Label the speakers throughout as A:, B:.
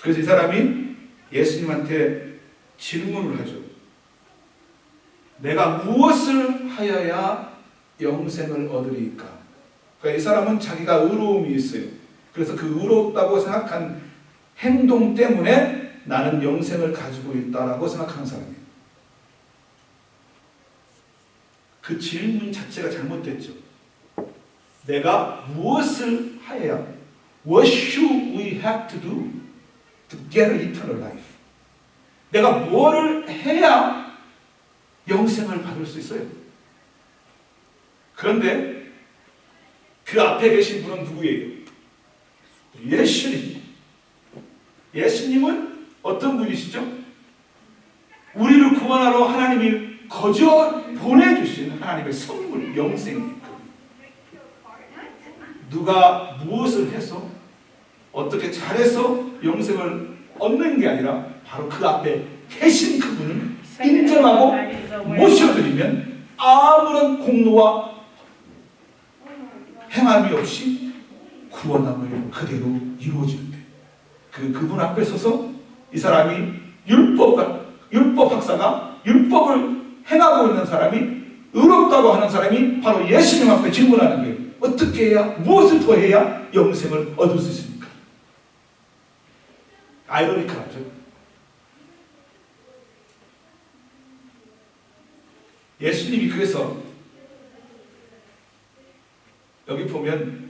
A: 그래서 이 사람이 예수님한테 질문을 하죠. 내가 무엇을 하여야 영생을 얻으리까? 그러니까 이 사람은 자기가 의로움이 있어요. 그래서 그 의롭다고 생각한 행동 때문에 나는 영생을 가지고 있다라고 생각하는 사람이에요. 그 질문 자체가 잘못됐죠. 내가 무엇을 하여야, What should we have to do to get eternal life? 내가 뭐를 해야 영생을 받을 수 있어요? 그런데 그 앞에 계신 분은 누구예요? 예수님. 예수님은 어떤 분이시죠? 우리를 구원하러 하나님이 거저 보내주신 하나님의 선물, 영생이에요. 누가 무엇을 해서 어떻게 잘해서 영생을 얻는 게 아니라 바로 그 앞에 계신 그분을 인정하고 모셔드리면 아무런 공로와 행함이 없이 구원함을 그대로 이루어지는데, 그분 앞에 서서 이 사람이 율법 학사가 율법을 행하고 있는 사람이, 의롭다고 하는 사람이 바로 예수님 앞에 질문하는 거예요. 어떻게 해야, 무엇을 더 해야 영생을 얻을 수 있습니까? 아이러니컬하죠. 예수님이 그래서 여기 보면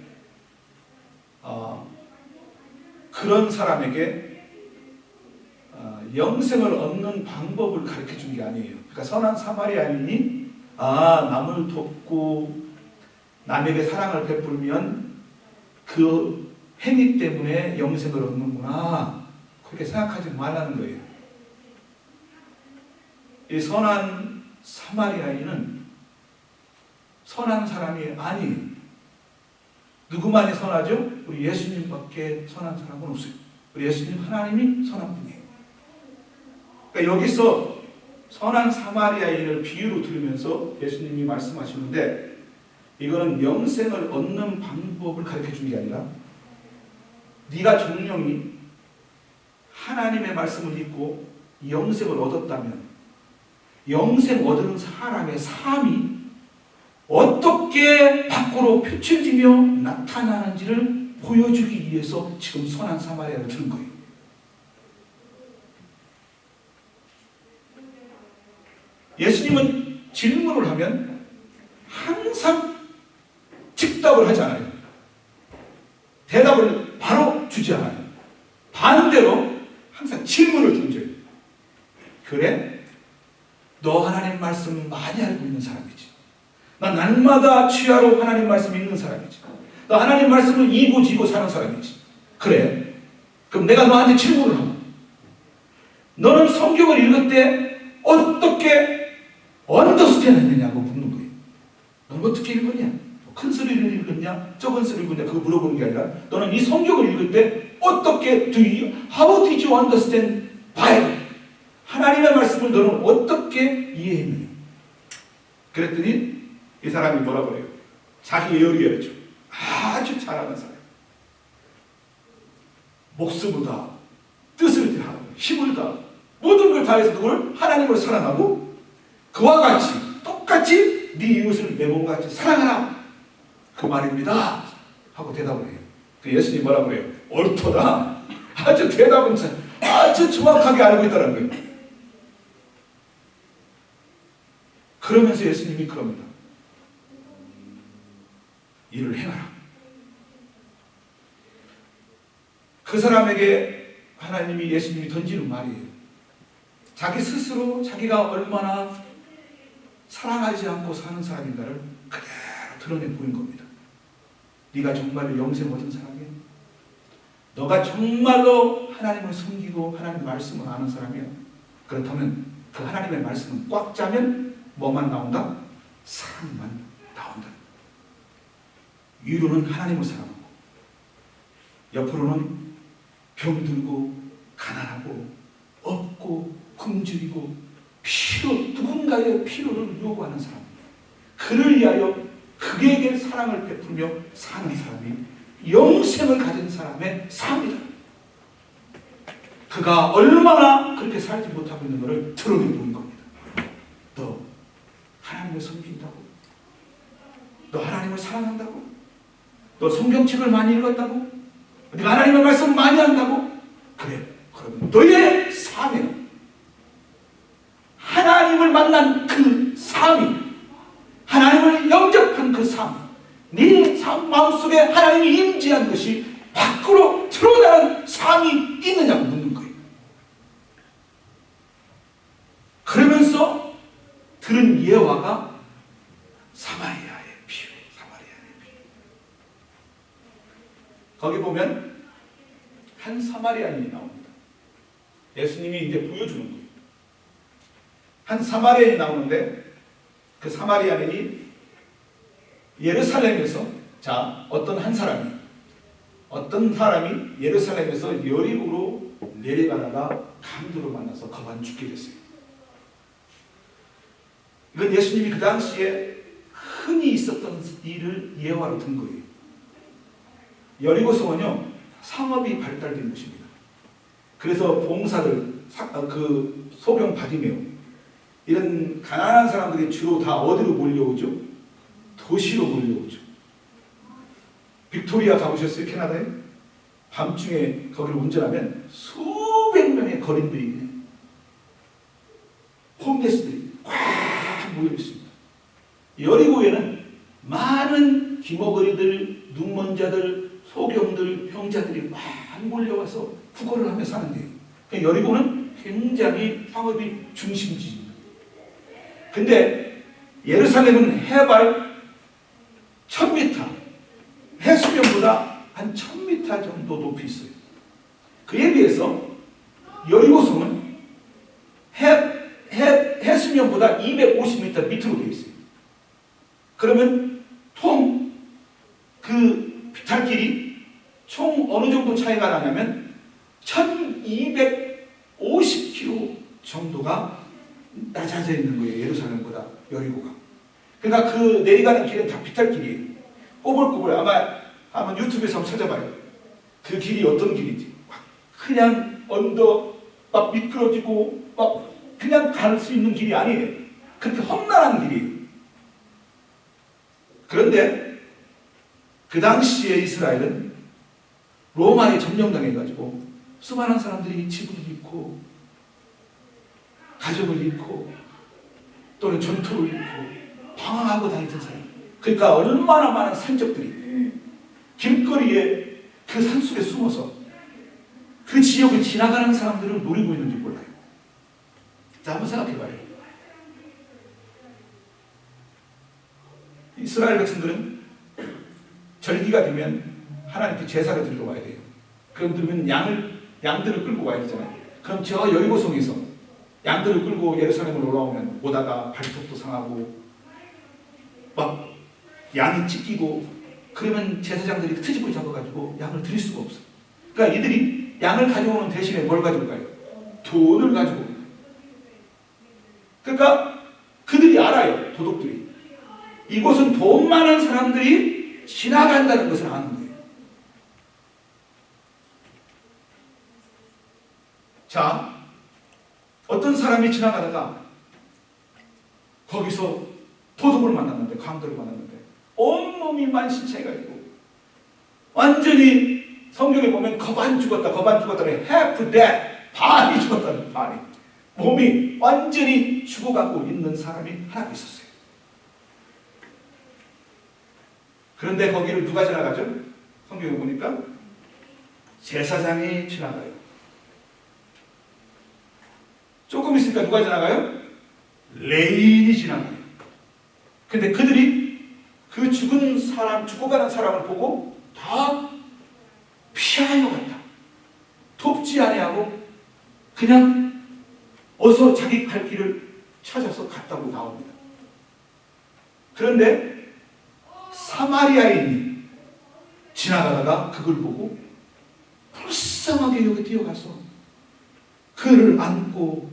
A: 그런 사람에게 영생을 얻는 방법을 가르쳐 준 게 아니에요. 그러니까 선한 사마리아인이 남을 돕고 남에게 사랑을 베풀면 그 행위 때문에 영생을 얻는구나, 그렇게 생각하지 말라는 거예요. 이 선한 사마리아인은 선한 사람이 아니에요. 누구만이 선하죠? 우리 예수님밖에 선한 사람은 없어요. 우리 예수님 하나님이 선한 분이에요. 그러니까 여기서 선한 사마리아인을 비유로 들으면서 예수님이 말씀하시는데, 이거는 영생을 얻는 방법을 가르쳐 준 게 아니라 네가 정령이 하나님의 말씀을 믿고 영생을 얻었다면 영생 얻은 사람의 삶이 어떻게 밖으로 표출되며 나타나는지를 보여주기 위해서 지금 선한 사마리아를 들은 거예요. 예수님은 질문을 하면 항상 즉답을 하지 않아요. 대답을 바로 주지 않아요. 반대로 항상 질문을 던져요. 그래? 너 하나님 말씀 많이 알고 있는 사람이지. 난 날마다 취하로 하나님 말씀 읽는 사람이지. 너 하나님 말씀을 이고 지고 사는 사람이지. 그래? 그럼 내가 너한테 질문을 하고, 너는 성경을 읽을 때 어떻게 언더스탠드 했느냐고 묻는 거예요. 너는 어떻게 읽었냐? 큰 소리를 읽었냐? 적은 소리를 읽었냐? 그거 물어보는 게 아니라, 너는 이 성경을 읽을 때 어떻게 how did you understand Bible? 하나님의 말씀을 너는 어떻게 이해했느냐? 그랬더니 이 사람이 뭐라고 그래요? 자기 예언이었죠. 아주 잘하는 사람. 목숨을 다, 뜻을 다, 힘을 다, 모든 걸 다해서 누구를? 하나님을 사랑하고 그와 같이 똑같이 네 이웃을 내 몸같이 사랑하라, 그 말입니다 하고 대답을 해요. 그 예수님이 뭐라고 그래요? 옳도다. 아주 대답은 아주 정확하게 알고 있다는 거예요. 그러면서 예수님이 그럽니다. 이를 행하라. 그 사람에게 하나님이, 예수님이 던지는 말이에요. 자기 스스로 자기가 얼마나 사랑하지 않고 사는 사람인가를 그대로 드러내 보인 겁니다. 네가 정말로 영생 얻은 사람이야? 너가 정말로 하나님을 섬기고 하나님 말씀을 아는 사람이야? 그렇다면 그 하나님의 말씀은 꽉 짜면 뭐만 나온다? 사랑만 나온다. 위로는 하나님을 사랑하고, 옆으로는 병들고 가난하고 없고 굶주리고 누군가의 필요를 요구하는 사람, 그를 위하여 그에게 사랑을 베풀며 사는 사람이 영생을 가진 사람의 삶이다. 그가 얼마나 그렇게 살지 못하고 있는 것을 드러내보는 겁니다. 너 하나님을 섬긴다고? 너 하나님을 사랑한다고? 너 성경책을 많이 읽었다고? 네가 하나님의 말씀 많이 한다고? 그래. 그러면 너의 삶에는 하나님을 만난 그 삶이, 하나님을 영접한 그 삶, 네 마음속에 하나님이 임재한 것이 밖으로 드러나는 삶이 있느냐고 묻는 거예요. 그러면서 들은 예화가 사마리아의 비유예요. 사마리아의 비유. 거기 보면 한 사마리아인이 나옵니다. 예수님이 이제 보여주는 거예요. 한 사마리아인이 나오는데 그 사마리아인이 예루살렘에서, 자, 어떤 사람이 예루살렘에서 여리고로 내려가다가 강도를 만나서 거반 죽게 됐어요. 이건 예수님이 그 당시에 흔히 있었던 일을 예화로 든 거예요. 여리고성은요, 상업이 발달된 곳입니다. 그래서 봉사들, 그 소병 바디메오, 이런 가난한 사람들이 주로 다 어디로 몰려오죠? 도시로 몰려오죠. 빅토리아 가보셨어요? 캐나다에? 밤중에 거기를 운전하면 수백 명의 거린들이 있네요. 홈레스들이 꽉 모여 있습니다. 여리고에는 많은 기머거리들, 눈먼자들, 소경들, 병자들이 막 몰려와서 구걸을 하며 사는데요. 그러니까 여리고는 굉장히 상업이 중심지입니다. 근데 예루살렘은 해발 1000m, 해수면보다 한 1000m 정도 높이 있어요. 그에 비해서 여리고성은 해수면보다 250m 밑으로 되어 있어요. 그러면 그 비탈길이 총 어느 정도 차이가 나냐면 1250km 정도가 낮아져 있는 거예요. 예루살렘보다 여리고가. 그러니까 그 내려가는 길은 다 비탈길이에요. 꼬불꼬불. 아마 한번 유튜브에서 한번 찾아봐요. 그 길이 어떤 길인지. 그냥 언덕 막 미끄러지고 막 그냥 갈 수 있는 길이 아니에요. 그렇게 험난한 길이에요. 그런데 그 당시에 이스라엘은 로마에 점령당해가지고 수많은 사람들이 집을 잃고 가족을 잃고 또는 전투를 잃고 방황하고 다니던 사람. 그러니까 얼마나 많은 산적들이 길거리에 그 산속에 숨어서 그 지역을 지나가는 사람들을 노리고 있는지 몰라요. 자, 한번 생각해봐요. 이스라엘 백성들은 절기가 되면 하나님께 제사를 드리러 와야 돼요. 그럼 그러면 양들을 끌고 와야 되잖아요. 그럼 저 여리고성에서 양들을 끌고 예루살렘으로 올라오면 오다가 발톱도 상하고 막 양이 찢기고 그러면 제사장들이 트집을 잡아가지고 양을 드릴 수가 없어요. 그러니까 이들이 양을 가져오는 대신에 뭘 가지고 가요? 돈을 가지고 가요. 그러니까 그들이 알아요. 도둑들이. 이곳은 돈 많은 사람들이 지나간다는 것을 아는 거예요. 자, 어떤 사람이 지나가다가 거기서 도둑을 만났는데, 강도를 만났는데 온몸이 만신창이가 있고 완전히 성경에 보면 거반 죽었다는 half dead, 반이 죽었다는, 반이 몸이 완전히 죽어가고 있는 사람이 하나 있었어요. 그런데 거기를 누가 지나가죠? 성경에 보니까 제사장이 지나가요. 조금 있으니까 누가 지나가요? 레인이 지나가요. 근데 그들이 그 죽어가는 사람을 보고 다 피하여 갔다. 돕지 아니하고 그냥 어서 자기 갈 길을 찾아서 갔다고 나옵니다. 그런데 사마리아인이 지나가다가 그걸 보고 불쌍하게 여기 뛰어가서 그를 안고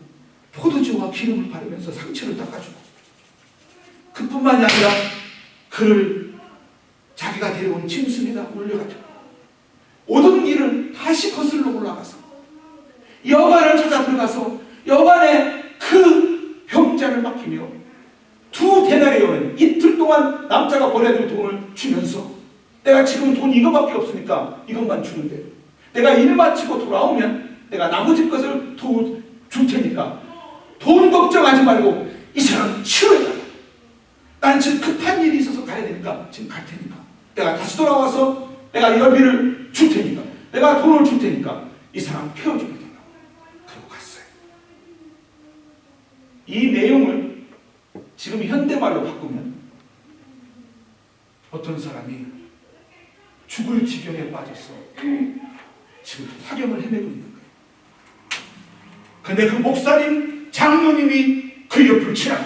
A: 포도주와 기름을 바르면서 상처를 닦아주고, 그뿐만이 아니라 그를 자기가 데려온 짐승에다 올려가지고 오던 길을 다시 거슬러 올라가서 여관을 찾아 들어가서 여관에 그 병자를 맡기며 2데나리온을 이틀 동안 남자가 보내줄 돈을 주면서 내가 지금 돈 이거밖에 없으니까 이것만 주는데 내가 일 마치고 돌아오면 내가 나머지 것을 줄 테니까 돈 걱정하지 말고 이 사람 치료해달라. 나는 지금 급한 일이 있어서 가야 되니까 지금 갈 테니까 내가 다시 돌아와서 내가 열비를 줄 테니까 내가 돈을 줄 테니까 이 사람 태워주게 된다고. 그러고 갔어요. 이 내용을 지금 현대말로 바꾸면 어떤 사람이 죽을 지경에 빠져서 지금 화경을 헤매고 있는 거예요. 근데 그 목사님, 장로님이 그 옆을 지나가.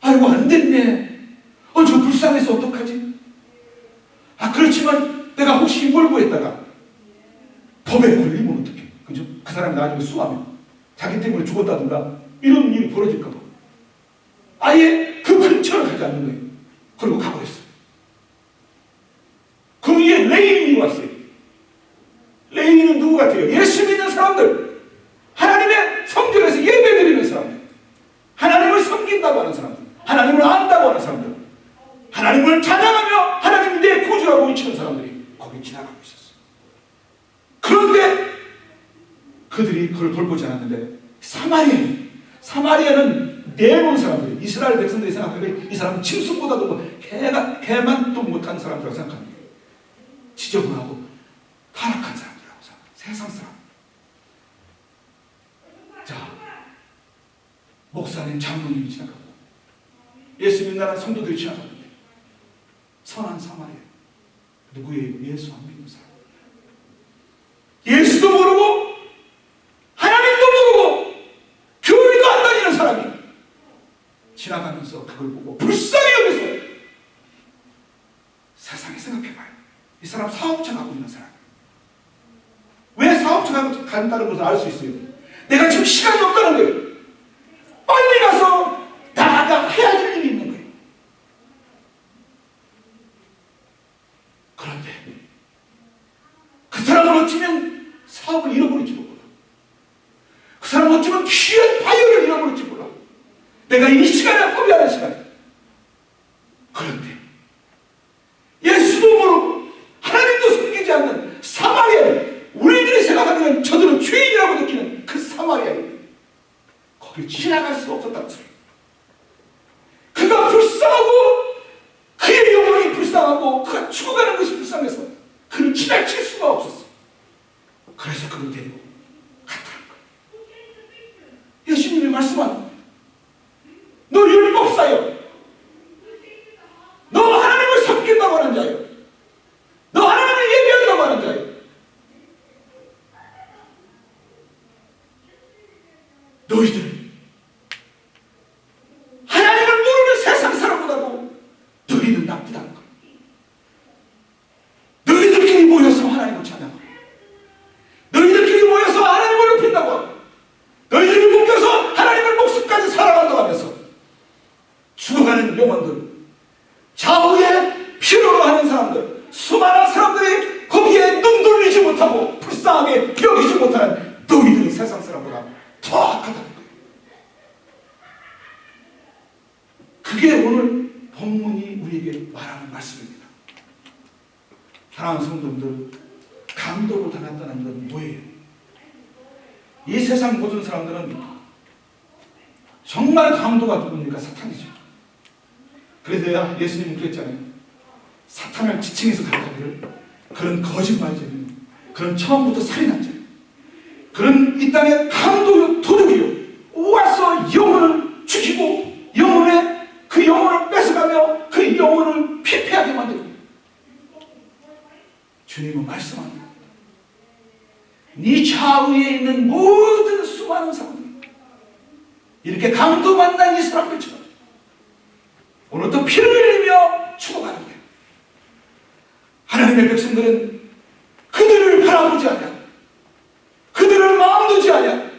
A: 아이고 안 됐네. 저 불쌍해서 어떡하지? 그렇지만 내가 혹시 이걸 구했다가 법에 걸리면 어떡해? 그죠? 그 사람이 나중에 수하면 자기 때문에 죽었다든가 이런 일이 벌어질까 봐 아예 그 근처를 가지 않는 거예요. 그리고 가버렸어요. 그 위에 레인이 왔어요. 레인은 누구 같아요? 예수 믿는 사람들, 하나님의 성전에서 예배드리는 사람들, 하나님을 섬긴다고 하는 사람들, 하나님을 안다고 하는 사람들, 하나님을 찬양하며 하나님이 내 구주라고 외치는 사람들이 거기 지나가고 있었어요. 그런데 그들이 그걸 돌보지 않았는데 사마리아는 내놓은 사람들이 이스라엘 백성들이 생각하기에 이 사람은 짐승보다도 개만도 못한 사람들이라고 생각합니다. 지저분하고 타락한 사람들이라고 생각합니다. 세상 사람. 자, 목사님, 장로님이 지나가고 예수 믿는 성도들이 지나가는데 선한 사마리아 누구예요? 예수 안 믿는 사람. 예수도 모르고 하나님도 모르고 교회도 안 다니는 사람이 지나가면서 그걸 보고 불쌍히 여기서 세상에 생각해봐요. 이 사람 사업자 가고 있는 사람. 왜 사업자 간다는 것을 알 수 있어요? 내가 지금 시간이 없다는 거예요. 빨리 가서 나아가 해야 될 일이 있는 거예요. 그런데 그 사람은 어쩌면 사업을 잃어버릴지도 몰라. 그 사람은 어쩌면 귀한 바이올을 잃어버릴지 몰라. 내가 이 시간에 허비하는 시간에. 그런데 예수도 모르고 하나님도 섬기지 않는 사마리아를 우리들이 생각하면 저들은 죄인이라고 느끼는 그 사마리아를 거길 지나갈 수가 없었다는 소리. 그가 불쌍하고 그의 영혼이 불쌍하고 그가 죽어가는 것이 불쌍해서 그를 지나칠 수가 없었어. 그래서 그를 데리고 갔다는 거예요. 예수님이 말씀하는 너 율법사여, 너 하나님을 섬긴다고 하는 자여, 너 하나님을 예배한다고 하는 자여, 너희들 하나님을 모르는 세상 사람보다도 너희는 나쁘다는 거예요. 너희들끼리 모여서 하나님을 찬양하고 너희들끼리 모여서 하나님을 높인다고 하고 너희들이 묶여서 하나님을 목숨까지 사랑한다고 하면서 죽어가는 영혼들, 좌우에 필요로 하는 사람들, 수많은 사람들이 거기에 눈 돌리지 못하고 불쌍하게 여기지 못하는 너희들은 세상 사람보다 더 악하다는 거예요. 그게 오늘 본문이 우리에게 말하는 말씀입니다. 사랑하는 성도님들, 강도로 당했다는 건 뭐예요? 이 세상 모든 사람들은 정말 강도가 누굽니까? 사탄이죠. 그래서 예수님은 그랬잖아요. 사탄을 지칭해서 가르치기를 그런 거짓말쟁이, 그런 처음부터 살인한 자, 그런 이 땅의 강도 도둑이요, 와서 영혼을 죽이고 그 영혼을 뺏어가며 그 영혼을 피폐하게 만들고 주님은 말씀합니다. 네 좌우에 있는 모든 수많은 사람들, 이렇게 강도 만난 이 사람들처럼 오늘도 피를 흘리며 죽어가는 거예요. 하나님의 백성들은 그들을 바라보지 않냐, 그들을 마음 두지 않냐,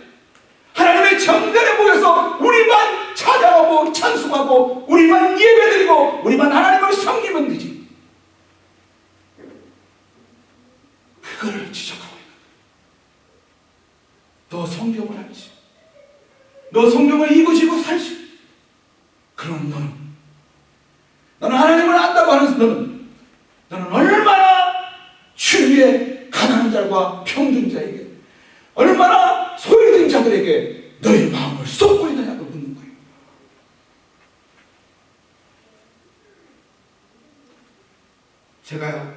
A: 하나님의 정전에 모여서 우리만 찬양하고 찬송하고 우리만 예배드리고 우리만 하나님을 섬기면 되지. 그거를 지적하고 있는 거예요. 너 성경을 알지. 너 성경을 읽으시고 살지. 그럼 너는 하나님을 안다고 하는 너는 얼마나 주위의 가난한 자와 병든 자에게, 얼마나 소외된 자들에게 너의 마음을 쏟고 있느냐고 묻는 거예요. 제가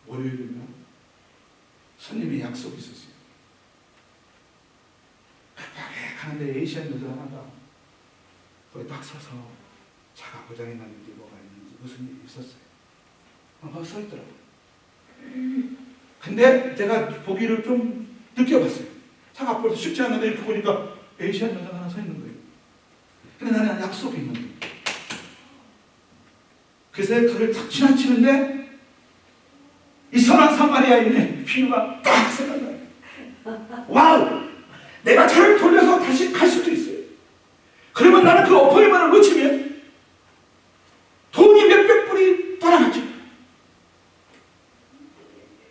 A: 월요일이면 손님이 약속이 있었어요. 가는데 에이시안 여자 하나가 거기 딱 서서 차가 고장이 났는지 뭐가 있는지 무슨 일이 있었어요. 거기 서 있더라고요. 근데 제가 보기를 좀 늦게 봤어요. 차가 앞으로 쉽지 않는데 이렇게 보니까 에이시안 여자가 하나 서 있는 거예요. 근데 나는 약속이 있는 거예요. 그래서 그를 탁 지나치는데 이 선한 사마리아인의 비유가 딱 생각나요. 와우! 내가 차를 돌려서 다시 갈 수도 있어요. 그러면 나는 그 어퍼이먼트를 놓치면 돈이 몇백 불이 떠나갔죠.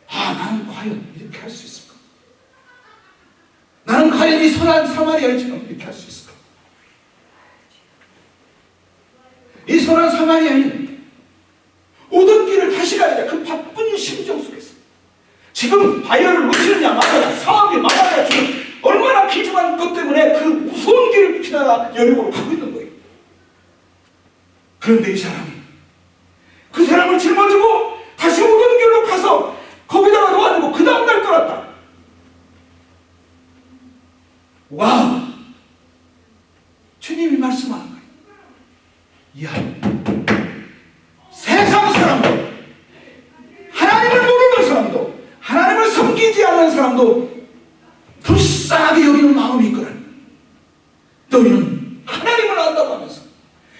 A: 나는 과연 이렇게 할 수 있을까? 나는 과연 이 선한 사마리아인처럼 이렇게 할 수 있을까? 이 선한 사마리아인 오던 길을 다시 가야 돼. 그 바쁜 심정 속에서 지금 바이어를 놓치느냐 말아야, 사업이 말아야, 지금 얼마나 귀중한 것 때문에 그 무서운 길을 지나가 여리고로 가고 있는 거예요. 그런데 이 사람이 그 사람을 짊어지고 다시 오던 길로 가서 거기다가 놓아두고 그 다음날 떠났다. 와우! 주님이 말씀하는 거예요. 이야, 세상 사람도, 하나님을 모르는 사람도, 하나님을 섬기지 않는 사람도 불쌍하게 여기는 마음이 있거든. 너희는 하나님을 안다고 하면서,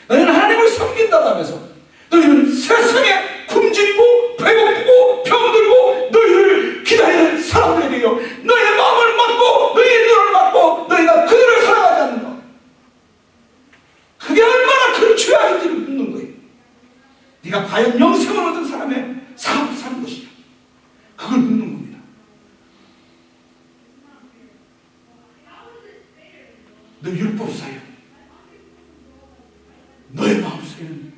A: 너희는 하나님을 섬긴다고 하면서, 너희는 세상에 굶주리고 배고프고 병들고 너희를 기다리는 사람들에 대해 너희의 마음을 막고 너희의 눈을 막고 너희가 그들을 사랑하지 않는 것, 그게 얼마나 큰 죄악인지를 묻는 거예요. 네가 과연 영생을 얻은 사람의 삶을 사는 것이냐, 그걸 묻는 겁니다. 너 율법사야. 너의 마음속에는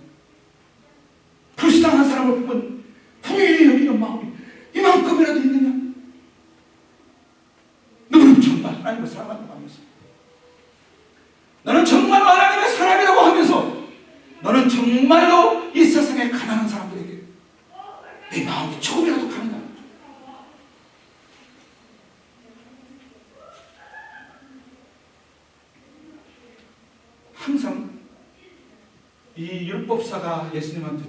A: 불쌍한 사람을 보면 풍일이 여기는 마음이 이만큼이라도 있느냐? 너는 정말 하나님을 사랑한다고 하면서, 너는 정말 하나님의 사람이라고 하면서, 너는 정말로 이 세상에 가난한 사람들에게 내 마음이 조금이라도 가느냐? 항상 이 율법사가 예수님한테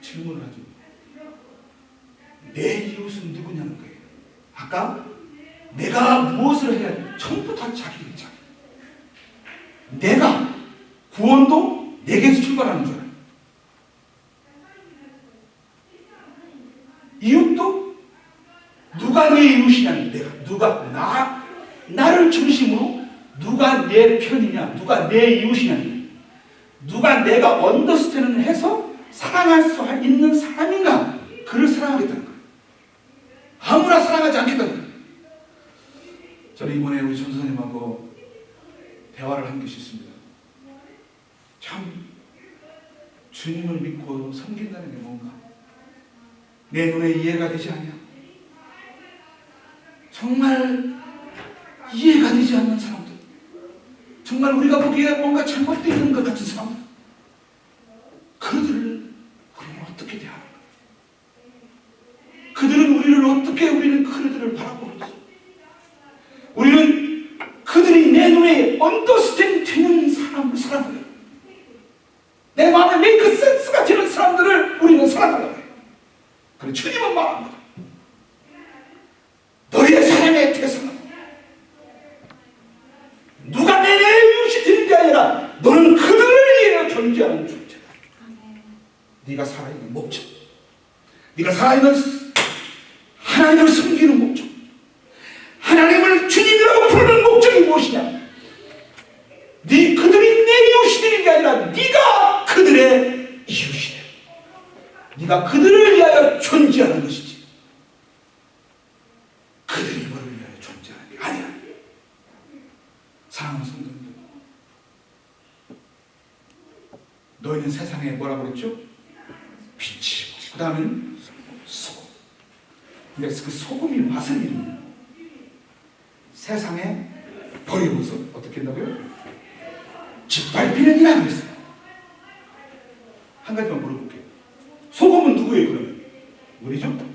A: 질문을 하죠. 내 이웃은 누구냐는 거예요. 아까 내가 무엇을 해야 전부 다 자기. 내가 구원도 내게서 출발하는 줄 알아요. 이웃도 누가 내 이웃이냐는, 누가 나를 중심으로 누가 내 편이냐, 누가 내 이웃이냐, 누가 내가 언더스탠을 해서 사랑할 수 있는 사람인가, 그를 사랑하겠다는 거예요. 아무나 사랑하지 않겠다는 거예요. 저는 이번에 우리 전사님하고 대화를 한 것이 있습니다. 참 주님을 믿고 섬긴다는 게 뭔가 내 눈에 이해가 되지 않냐, 정말 이해가 되지 않는 사람들, 정말 우리가 보기에 뭔가 잘못되어 있는 것 같은 사람들, 그들을 우리는 어떻게 대하는가? 그들은 우리는 그들을 바라보면서, 우리는 그들이 내 눈에 언더스탠 되는 사람을 사랑해요. 내 마음에 메이크 센스가 되는 사람들을 우리는 사랑하려고 해요. 그리고 주님은 말합니다. 너희의 사랑의 대상은 누가 내 이웃이 되는 게 아니라 너는 그들을 위해 존재하는 존재다. 네가 살아있는 목적, 네가 살아있는 하나님을 섬기는 목적, 하나님을 주님이라고 부르는 목적이 무엇이냐? 그들이 내 이웃이 되는 게 아니라 네가 그들의 이웃이 돼. 네가 그들을 위하여 존재하는 것이지, 그들이 너를 위하여 존재하는 게 아니야. 사랑하는 성도님들, 너희는 세상에 뭐라고 그랬죠? 빛이고, 그 다음에는 소금. 근데 그 소금이 맛을 이루면 세상에 버리고서 어떻게 한다고요? 짓밟히는 이라 그랬어요. 한 가지만 물어볼게요. 소금은 누구예요, 그러면? 우리죠?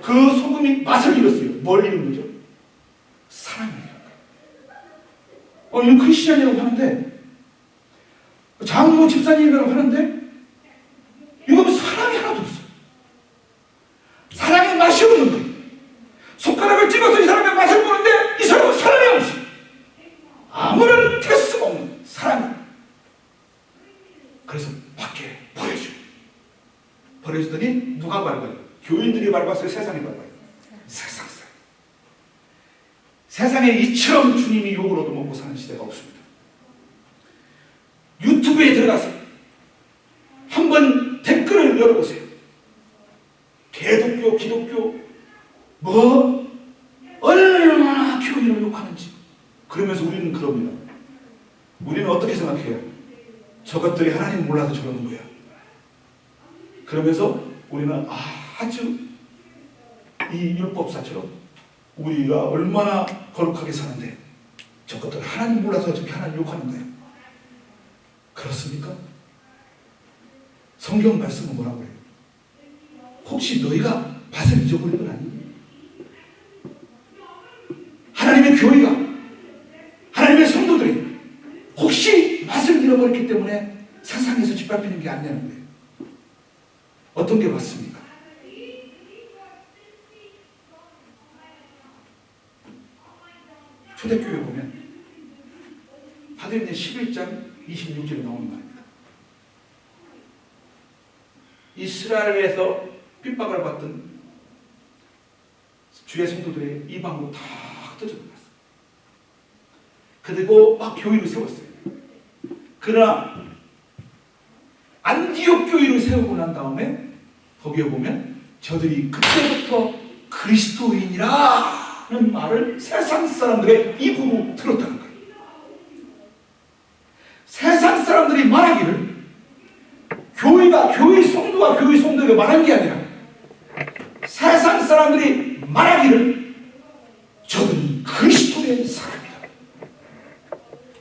A: 그 소금이 맛을 잃었어요. 뭘 잃은 거죠? 사랑이에요. 이건 크리스천이라고 하는데, 장로 집사님이라고 하는데, 이건 사랑이 하나도 없어요. 사랑의 맛이 없는 거예요. 손가락을 찍어서 이 사람의 맛을 보는데 이 사람은 사랑이 없어요. 아무런 테스트가 없는 사랑이. 그래서 밖에 버려줘요. 버려주더니 누가 밟아요? 교인들이 밟았어요? 세상이 밟아요? 세상 사람. 세상에 이처럼 주님이 욕을 얻어먹고 사는 시대가 없습니다. 유튜브에 들어가서 한번 댓글을 열어보세요. 개독교, 기독교, 얼마나 교인을 욕하는지. 그러면서 우리는 그럽니다. 우리는 어떻게 생각해요? 저것들이 하나님 몰라서 저러는 거야. 그러면서 우리는 아주 이 율법사처럼 우리가 얼마나 거룩하게 사는데 저것들 하나님 몰라서 저렇게 하나님 욕하는 거야. 그렇습니까? 성경 말씀은 뭐라고 해요? 혹시 너희가 맛을 잊어버린 건 아니니? 하나님의 교회가, 하나님의 성도들이 혹시 맛을 잃어버렸기 때문에 세상에서 짓밟히는 게 아니냐는 거예요. 어떤 게 맞습니까? 초대교회 보면 사도행전 11장 26절에 나오는 말입니다. 이스라엘에서 핍박을 받던 주의 성도들의 이방으로 다 흩어져 나갔어요. 그리고 막 교회를 세웠어요. 그러나 안디옥 교회를 세우고 난 다음에 거기에 보면 저들이 그때부터 그리스도인이라는 말을 세상 사람들의 입으로 들었다는 거예요. 세상 사람들이 말하기를 교회가 교회 성도에게 말한 게 아니라 세상 사람들이 말하기를 저들은 그리스도의 사람이다.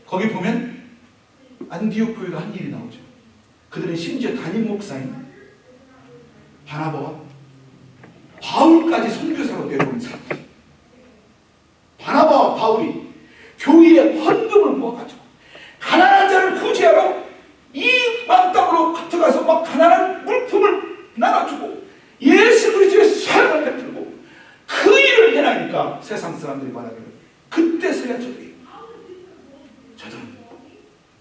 A: 거기 보면 안디옥 교회가 한 일이 나오죠. 그들은 심지어 담임 목사인 바나바와 바울까지 선교사로 내려온 사람들. 바나바와 바울이 교회의 헌금을 모아가지고 가난한 자를 구제하러 이 만땅으로 들어가서 막 가난한 물품을 나눠주고 예수 그리스도의 사랑을 베풀고 그 일을 해나니까 세상 사람들이 말하기를 그때서야 저들은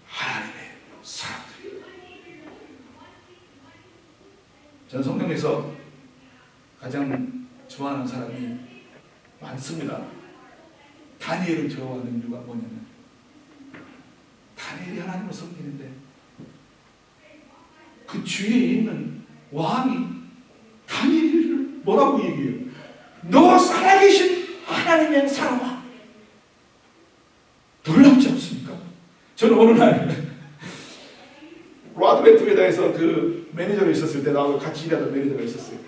A: 하나님의 사람들이에요. 저는 성경에서 가장 좋아하는 사람이 많습니다. 다니엘을 좋아하는 이유가 뭐냐면 다니엘이 하나님을 섬기는데 그 주위에 있는 왕이 다니엘을 뭐라고 얘기해요? 너 살아계신 하나님의 사람아. 놀랍지 않습니까? 저는 어느 날 라드베트 회사에서 그 매니저가 있었을 때 나하고 같이 일하던 매니저가 있었어요.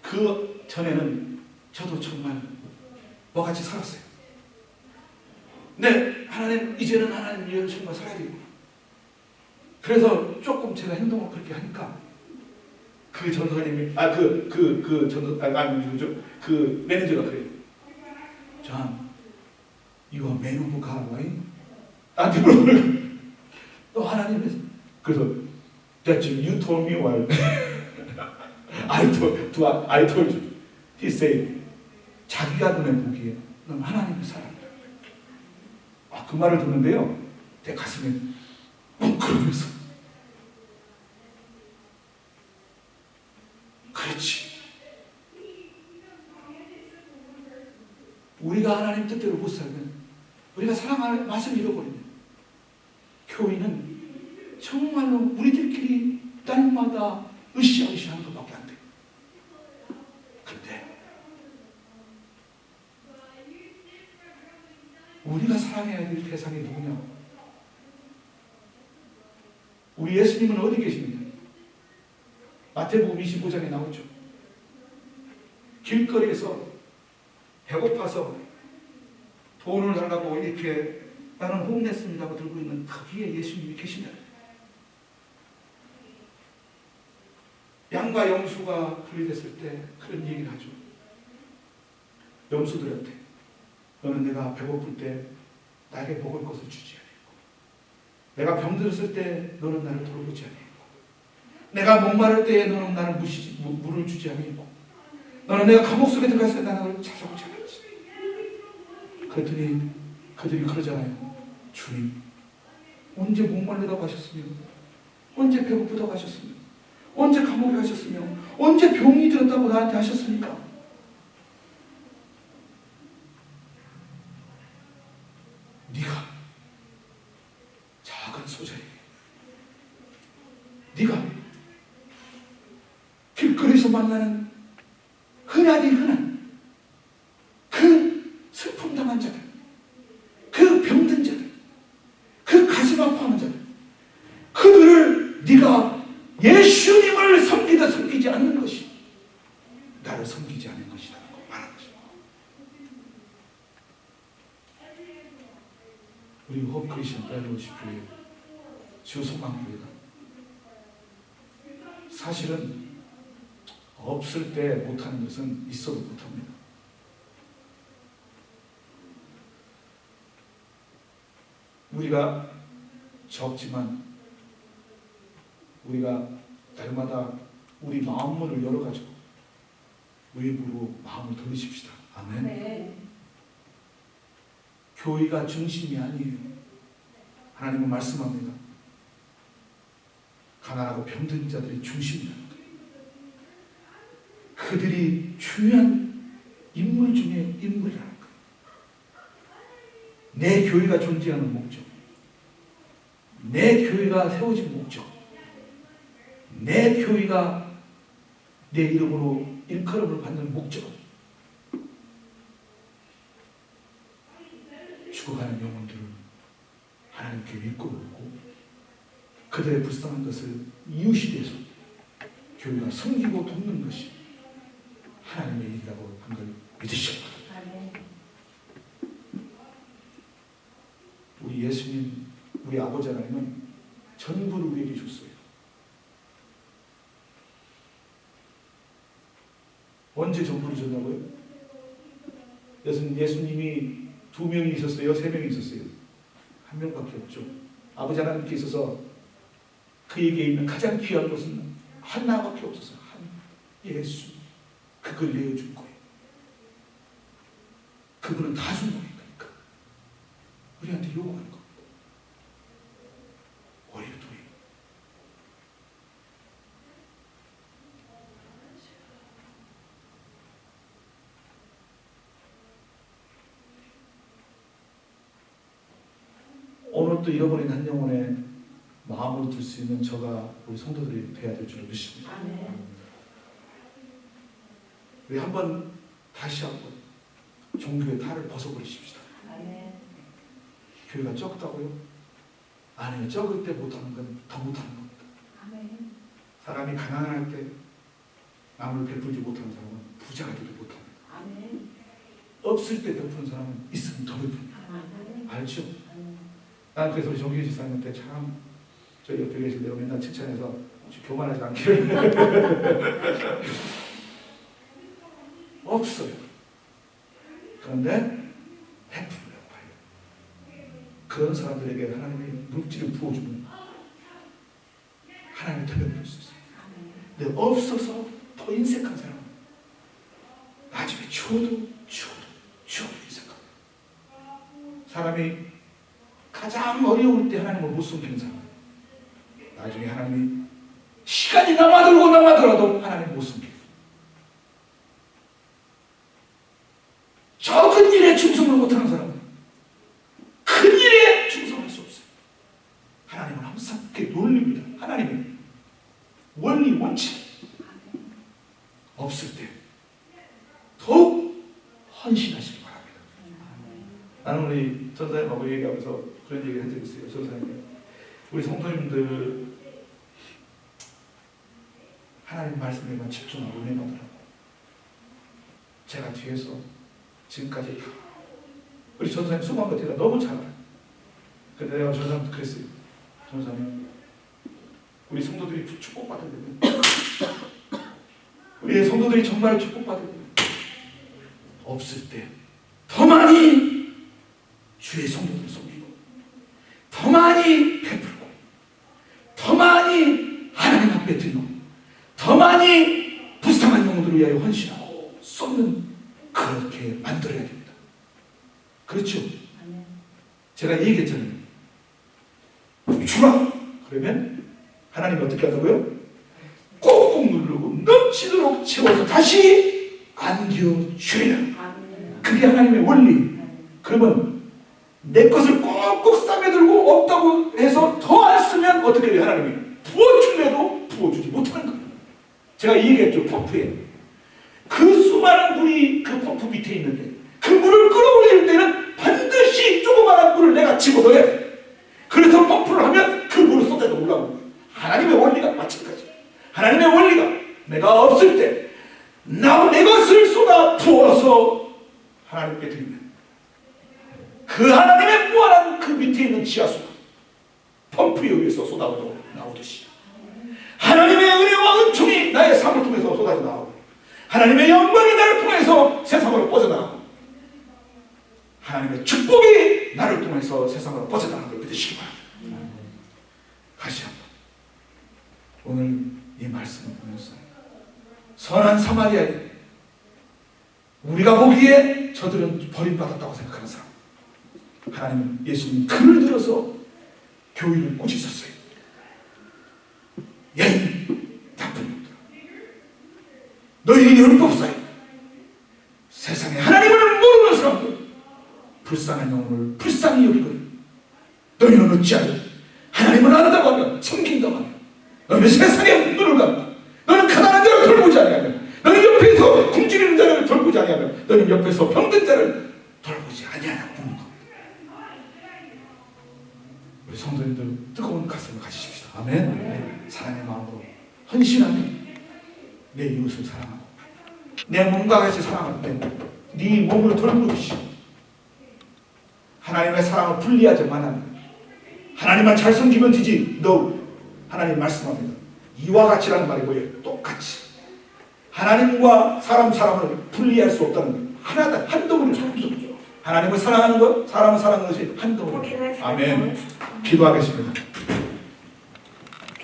A: 그 전에는 저도 정말 같이 살았어요. 근데 하나님, 이제는 하나님 위해서 정말 살아야 되겠구나. 그래서 조금 제가 행동을 그렇게 하니까 그 전도사님이 그 매니저가 그래요. John, you are man of God, right? 나한테 물어보는 너 하나님의. 그래서 That you told me while I told you. He said, 자기가 눈에 보기에 넌 하나님의 사람이다. 그 말을 듣는데요, 내 가슴에 뭉클하면서 그렇지. 우리가 하나님 뜻대로 못 살면, 우리가 사랑하는 맛을 잃어버리면 교회는 정말로 우리들끼리 날마다 으쌰으쌰 하는 것밖에 안 돼. 우리가 사랑해야 될 대상이 누구냐? 우리 예수님은 어디 계십니까? 마태복음 25장에 나오죠. 길거리에서 배고파서 돈을 달라고 이렇게 나는 혼냈습니다 하고 들고 있는 거기에 예수님이 계신다. 양과 염소가 분리됐을 때 그런 얘기를 하죠. 염소들한테 너는 내가 배고플 때 나에게 먹을 것을 주지 않았고, 내가 병들었을 때 너는 나를 돌보지 않았고, 내가 목마를 때에 너는 나를 물을 주지 않았고, 너는 내가 감옥 속에 들어갔을 때 나를 찾아오지 않았지. 그랬더니 그들이 그러잖아요. 주님, 언제 목말르다고 하셨으며, 언제 배고프다고 하셨으며, 언제 감옥에 가셨으며, 언제 병이 들었다고 나한테 하셨습니까? 네가 작은 소자에게, 네가 길거리에서 만나는 흔하디 흔한 그 슬픔 당한 자들, 그 병든 자들, 그 가슴 아파하는 자들, 그들을 네가 예수님을 섬기다 섬기지 않는 것이 나를 섬기지 않은 것이라고 말하는 것입니다. 우리 호흡 크리스천 펠로우십 교회, 주소망교회가 사실은 없을 때 못하는 것은 있어도 못합니다. 우리가 적지만 우리가 날마다 우리 마음문을 열어가지고 외부로 마음을 돌리십시다. 아멘. 네. 교회가 중심이 아니에요. 하나님은 말씀합니다. 가난하고 병든 자들이 중심이라는 거예요. 그들이 중요한 인물 중에 인물이라는 거예요. 내 교회가 존재하는 목적, 내 교회가 세워진 목적, 내 교회가 내 이름으로 일컬음을 받는 목적, 죽어가는 영혼들을 하나님께 이끌어오고 그들의 불쌍한 것을 이웃이 돼서 교회가 섬기고 돕는 것이 하나님의 일이라고 한 걸 믿으시기 바랍니다. 우리 예수님, 우리 아버지 하나님은 전부를 우리에게 줬어요. 언제 전부를 줬냐고요? 예수님이 2명이 있었어요? 3명이 있었어요? 1명밖에 없죠. 아버지 하나님께 있어서 그에게 있는 가장 귀한 것은 하나밖에 없었어요. 예수. 그걸 내어준 거예요. 그분은 다 준 거니까. 우리한테 요구하는 겁니다. What are you doing? 오늘 또 잃어버린 한 영혼의 마음으로 들 수 있는 저가 우리 성도들이 돼야 될 줄 믿습니다. 우리 한번 다시 한번 종교의 탈을 벗어버리십시다. 교회가 적다고요? 아니요, 적을 때 못하는 건 더 못하는 겁니다. 사람이 가난할 때 남을 베풀지 못하는 사람은 부자가 되지 못합니다. 없을 때 베푸는 사람은 있으면 더 베풉니다. 알죠? 난 그래서 우리 정규 집사님한테 참 저 옆에 계실 내가 맨날 칭찬해서 교만하지 않기를 없어요. 그런데 베풀려고 해요. 그런 사람들에게 하나님이 물질을 부어주면 하나님이 더 베풀 수 있어요. 근데 없어서 더 인색한 사람은 나중에 주어도 인색합니다. 사람이 가장 어려울 때 하나님을 못 섬기는 사람, 나중에 하나님이 시간이 남아들어도 하나님 못 섬겨요. 적은 일에 충성을 못하는 사람은 큰 일에 충성할 수 없어요. 하나님은 항상 그렇게 놀립니다. 하나님의 원리 원칙 없을 때 더욱 헌신하시기 바랍니다. 나는 우리 전사님하고 얘기하면서 그런 얘기 한 적이 있어요. 전사님, 우리 성도님들 하나님 말씀에만 집중하고 은혜 받으라고. 제가 뒤에서 지금까지 우리 전사님 수고한 거 제가 너무 잘 알아요. 근데 내가 전사님한테 그랬어요. 전사님, 우리 성도들이 축복받으려면 우리 성도들이 정말 축복받으려면 없을 때 더 많이 주의 성도들을 섬기고 더 많이 베풀고 더 많이 하나님 앞에 드리고 더 많이 불쌍한 영혼들을 위하여 헌신하고 쏟는, 그렇게 만들어야 됩니다. 그렇죠? 제가 얘기했잖아요. 주라! 그러면 하나님이 어떻게 하자고요? 꾹꾹 누르고 넘치도록 채워서 다시 안겨주리라. 그게 하나님의 원리. 그러면 내 것을 꾹꾹 싸매들고 없다고 해서 더 안 쓰면 어떻게 해요? 하나님이 부어줄래도 부어주지 못하는 거예요. 제가 얘기했죠. 펌프에 그 수많은 물이 그 펌프 밑에 있는데 그 물을 끌어올릴 때는 반드시 조그마한 물을 내가 집어넣어야 돼. 그래서 펌프를 하면 그 물을 쏟아져 올라오는 거예요. 하나님의 원리가 마찬가지. 하나님의 원리가 내가 없을 때 내 것을 쏟아 부어서 하나님께 드리면 그 하나님의 무한한 그 밑에 있는 지하수가 펌프에 의해서 쏟아져 나오듯이 하나님의 은혜와 은총이 나의 삶을 통해서 쏟아져 나오고 하나님의 영광이 나를 통해서 세상으로 뻗어나가고 하나님의 축복이 나를 통해서 세상으로 뻗어나가는 걸 믿으시기 바랍니다. 다시 한번 오늘 이 말씀을 보면서 선한 사마리아인, 우리가 보기에 저들은 버림받았다고 생각하는 사람, 하나님은 예수님 글을 들어서 교회를 꾸짖었어요. 야, 이 나쁜 놈들아, 너희는 율법사에 세상에 하나님을 모르는 사람들, 불쌍한 영혼을 불쌍히 여기거든. 너희는 어찌하여 하나님을 안다고 하면 섬긴다고 하면 너희는 세상에 눈을 감다. 너는 가난한 자를 돌보지 아니하며 너는 옆에서 굶주리는 자를 돌보지 아니하며 너는 옆에서 병든 자를 돌보지 아니하냐고 묻는 겁니다. 우리 성도님들 뜨거운 가슴을 가지십시다. 아멘. 사랑의 마음으로 헌신하면 내 이웃을 사랑하고 내 몸과 같이 사랑할 때 네 몸을 돌보듯이 하나님의 사랑을 분리하지 말아야 하나님만 잘 섬기면 되지. 너 하나님 말씀합니다. 이와 같이라는 말이 뭐예요? 똑같이. 하나님과 사람을 분리할 수 없다는 거예요. 하나다. 한 덩어리죠. 하나님을 사랑하는 것, 사람을 사랑하는 것이 한 덩어리. 아멘. 기도하겠습니다.